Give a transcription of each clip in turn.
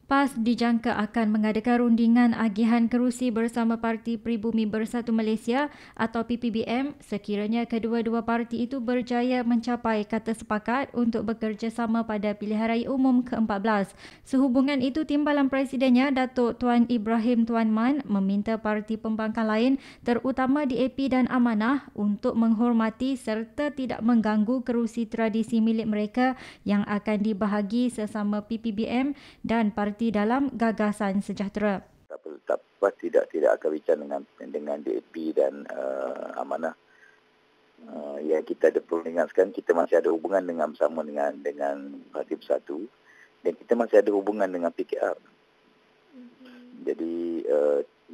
PAS dijangka akan mengadakan rundingan agihan kerusi bersama Parti Pribumi Bersatu Malaysia atau PPBM sekiranya kedua-dua parti itu berjaya mencapai kata sepakat untuk bekerjasama pada pilihan raya umum ke-14. Sehubungan itu, Timbalan Presidennya Datuk Tuan Ibrahim Tuan Man meminta parti pembangkang lain terutama DAP dan Amanah untuk menghormati serta tidak mengganggu kerusi tradisi milik mereka yang akan dibahagi sesama PPBM dan parti dalam Gagasan Sejahtera. Tidak akan bincang dengan DAP dan Amanah. Yang kita ada perundingan sekarang, kita masih ada hubungan bersama dengan Parti Bersatu dan kita masih ada hubungan dengan PKR. Jadi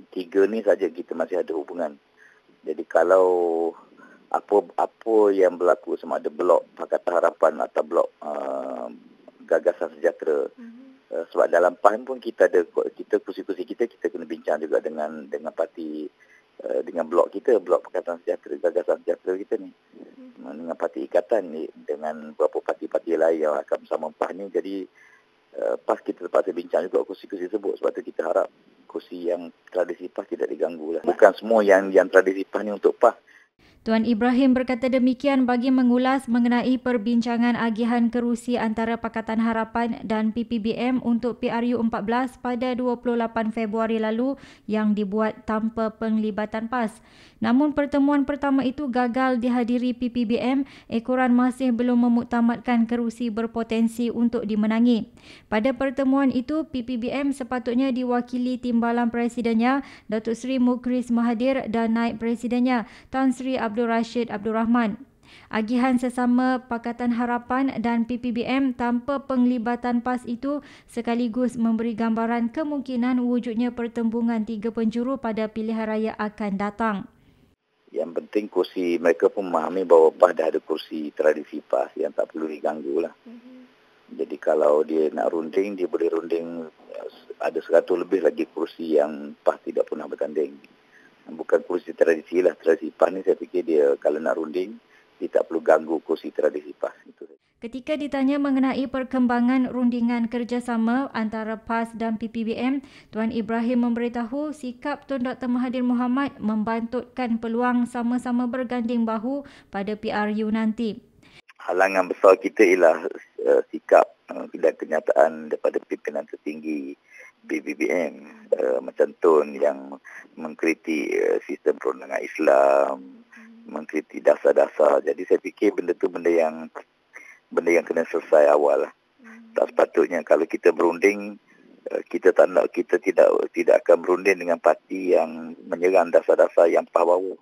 tiga ni saja kita masih ada hubungan. Jadi kalau apa yang berlaku sama ada blok Pakatan Harapan atau blok Gagasan Sejahtera, sebab dalam PAN pun kita kursi-kursi kita kena bincang juga dengan parti, dengan blok kita, blok Pakatan Sejahtera, Gagasan Sejahtera kita ni, dengan parti Ikatan ni, dengan beberapa parti-parti lain yang akan bersama PAN ni. Jadi PAS kita terpaksa bincang juga kursi-kursi tersebut. Sebab tu kita harap kursi yang tradisi PAS tidak diganggu lah. Bukan semua yang tradisi PAS ni untuk PAS. Tuan Ibrahim berkata demikian bagi mengulas mengenai perbincangan agihan kerusi antara Pakatan Harapan dan PPBM untuk PRU 14 pada 28 Februari lalu yang dibuat tanpa penglibatan PAS. Namun pertemuan pertama itu gagal dihadiri PPBM, ekoran masih belum memuktamadkan kerusi berpotensi untuk dimenangi. Pada pertemuan itu, PPBM sepatutnya diwakili Timbalan Presidennya Datuk Seri Mukris Mahathir dan Naib Presidennya Tan Sri Abdul Rashid Abdul Rahman. Agihan sesama Pakatan Harapan dan PPBM tanpa penglibatan PAS itu sekaligus memberi gambaran kemungkinan wujudnya pertembungan tiga penjuru pada pilihan raya akan datang. Yang penting kursi, mereka pun memahami bahawa PAS dah ada kursi tradisi PAS yang tak perlu diganggu lah. Jadi kalau dia nak runding, dia boleh runding ada 100 lebih lagi kursi yang PAS tidak pernah bertanding. Bukan kursi tradisi lah. Tradisi PAS ni saya fikir dia kalau nak runding, dia tak perlu ganggu kursi tradisi PAS. Itu. Ketika ditanya mengenai perkembangan rundingan kerjasama antara PAS dan PPBM, Tuan Ibrahim memberitahu sikap Tun Dr. Mahathir Mohamad membantutkan peluang sama-sama berganding bahu pada PRU nanti. Halangan besar kita ialah sikap dan kenyataan daripada pimpinan tertinggi PPBM, macam Tun yang mengkritik sistem perundangan Islam, mengkritik dasar-dasar. Jadi saya fikir benda tu benda yang kena selesai awal lah. Tak sepatutnya kalau kita berunding, kita tidak akan berunding dengan parti yang menyerang dasar-dasar yang PAS baru.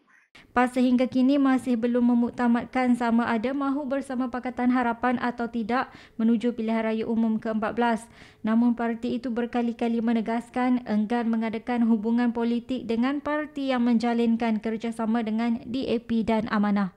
PAS sehingga kini masih belum memuktamadkan sama ada mahu bersama Pakatan Harapan atau tidak menuju pilihan raya umum ke-14. Namun parti itu berkali-kali menegaskan enggan mengadakan hubungan politik dengan parti yang menjalinkan kerjasama dengan DAP dan Amanah.